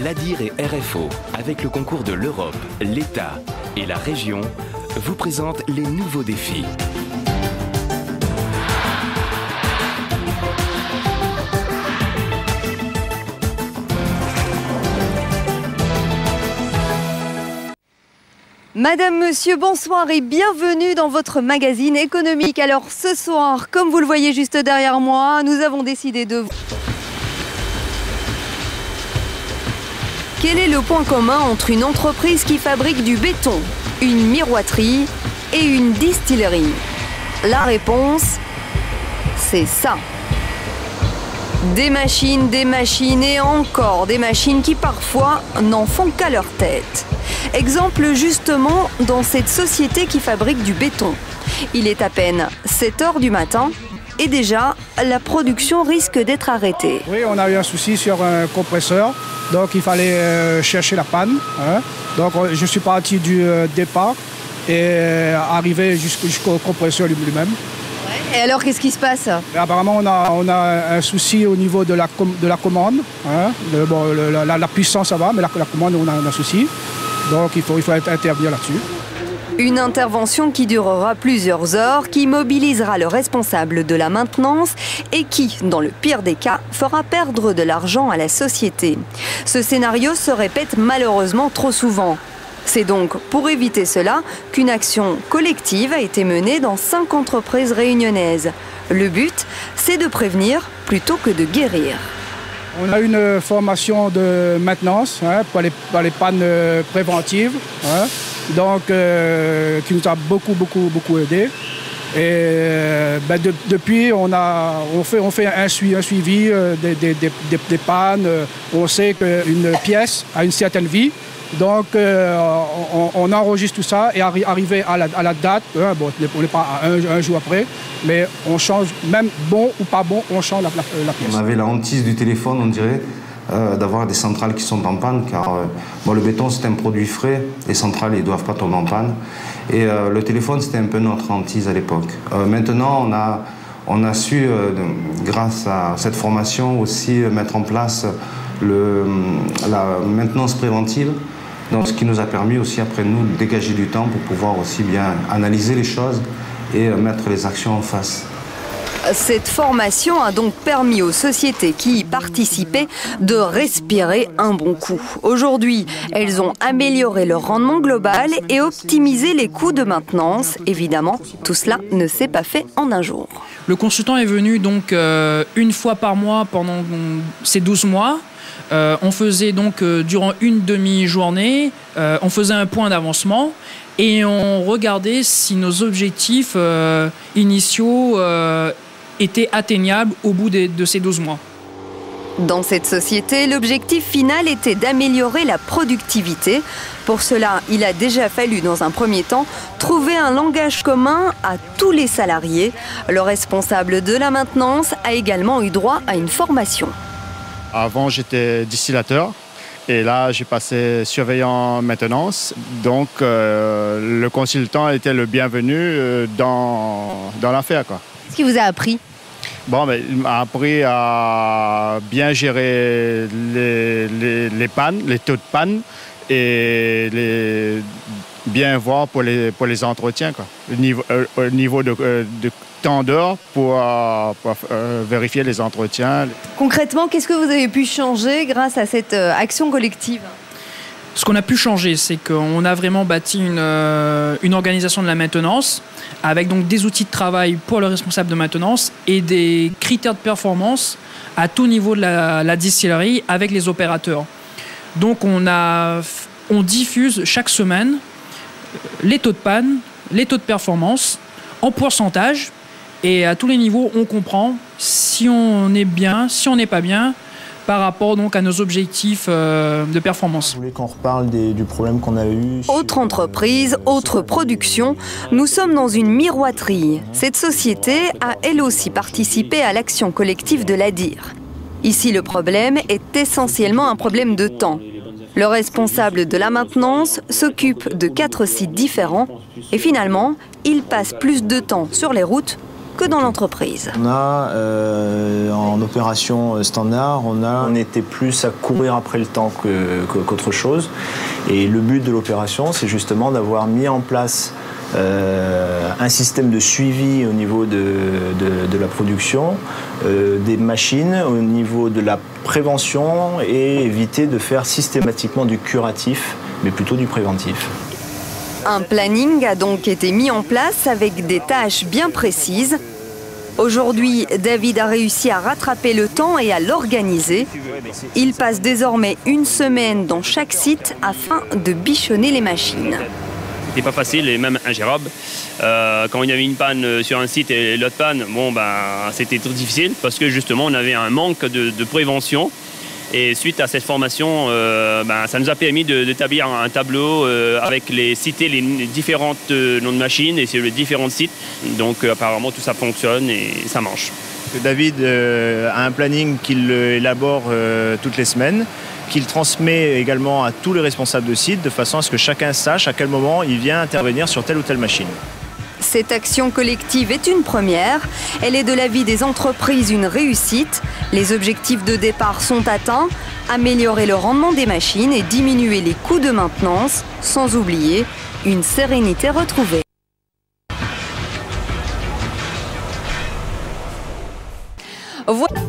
L'ADIR et RFO, avec le concours de l'Europe, l'État et la région, vous présentent les nouveaux défis. Madame, monsieur, bonsoir et bienvenue dans votre magazine économique. Alors ce soir, comme vous le voyez juste derrière moi, nous avons décidé de... Quel est le point commun entre une entreprise qui fabrique du béton, une miroiterie et une distillerie? La réponse, c'est ça. Des machines et encore des machines qui parfois n'en font qu'à leur tête. Exemple justement dans cette société qui fabrique du béton. Il est à peine 7 h du matin et déjà la production risque d'être arrêtée. Oui, on a eu un souci sur un compresseur, donc il fallait chercher la panne. Donc je suis parti du départ et arrivé jusqu'au compresseur lui-même. Et alors, qu'est-ce qui se passe? Apparemment, on a un souci au niveau de la commande. La puissance, ça va, mais la commande, on a un souci. Donc, il faut intervenir là-dessus. Une intervention qui durera plusieurs heures, qui mobilisera le responsable de la maintenance et qui, dans le pire des cas, fera perdre de l'argent à la société. Ce scénario se répète malheureusement trop souvent. C'est donc pour éviter cela qu'une action collective a été menée dans 5 entreprises réunionnaises. Le but, c'est de prévenir plutôt que de guérir. On a une formation de maintenance pour les pannes préventives, donc qui nous a beaucoup aidé. Et depuis, on fait un suivi des pannes. On sait qu'une pièce a une certaine vie. Donc, on enregistre tout ça et arrivé à la date, on n'est pas à un jour après, mais on change, même bon ou pas bon, on change la pièce. On avait la hantise du téléphone, on dirait, d'avoir des centrales qui sont en panne, car le béton c'est un produit frais, les centrales ne doivent pas tomber en panne. Et le téléphone c'était un peu notre hantise à l'époque. Maintenant on a su, grâce à cette formation, aussi mettre en place la maintenance préventive. Donc, ce qui nous a permis aussi, après nous, de dégager du temps pour pouvoir aussi bien analyser les choses et mettre les actions en face. Cette formation a donc permis aux sociétés qui y participaient de respirer un bon coup. Aujourd'hui, elles ont amélioré leur rendement global et optimisé les coûts de maintenance. Évidemment, tout cela ne s'est pas fait en un jour. Le consultant est venu donc une fois par mois pendant ces 12 mois. On faisait donc durant une demi-journée, on faisait un point d'avancement et on regardait si nos objectifs initiaux étaient atteignables au bout de ces 12 mois. Dans cette société, l'objectif final était d'améliorer la productivité. Pour cela, il a déjà fallu, dans un premier temps, trouver un langage commun à tous les salariés. Le responsable de la maintenance a également eu droit à une formation. Avant, j'étais distillateur et là, j'ai passé surveillant maintenance. Donc, le consultant était le bienvenu dans l'affaire. Qu'est-ce qu'il vous a appris? Il m'a appris à bien gérer les pannes, les taux de panne et bien voir pour les entretiens. Le niveau de temps d'heure pour vérifier les entretiens. Concrètement, qu'est-ce que vous avez pu changer grâce à cette action collective? Ce qu'on a pu changer, c'est qu'on a vraiment bâti une organisation de la maintenance avec donc des outils de travail pour le responsable de maintenance et des critères de performance à tout niveau de la distillerie avec les opérateurs. Donc on diffuse chaque semaine les taux de panne, les taux de performance en pourcentage et à tous les niveaux on comprend si on est bien, si on n'est pas bien par rapport donc à nos objectifs de performance. Je voulais qu'on reparle du problème qu'on a eu. Autre entreprise, autre production, nous sommes dans une miroiterie. Cette société a elle aussi participé à l'action collective de l'ADIR. Ici, le problème est essentiellement un problème de temps. Le responsable de la maintenance s'occupe de 4 sites différents et finalement, il passe plus de temps sur les routes que dans l'entreprise. On a, en opération standard, on était plus à courir après le temps qu'autre chose. Et le but de l'opération, c'est justement d'avoir mis en place un système de suivi au niveau de la production, des machines, au niveau de la prévention et éviter de faire systématiquement du curatif, mais plutôt du préventif. Un planning a donc été mis en place avec des tâches bien précises. Aujourd'hui, David a réussi à rattraper le temps et à l'organiser. Il passe désormais une semaine dans chaque site afin de bichonner les machines. C'était pas facile et même ingérable. Quand il y avait une panne sur un site et l'autre panne, c'était trop difficile parce que justement on avait un manque de prévention. Et suite à cette formation, ça nous a permis d'établir un tableau avec les différentes noms de machines et sur les différents sites. Donc apparemment tout ça fonctionne et ça marche. David a un planning qu'il élabore toutes les semaines, qu'il transmet également à tous les responsables de site de façon à ce que chacun sache à quel moment il vient intervenir sur telle ou telle machine. Cette action collective est une première. Elle est de l'avis des entreprises une réussite. Les objectifs de départ sont atteints. Améliorer le rendement des machines et diminuer les coûts de maintenance, sans oublier une sérénité retrouvée. Voilà.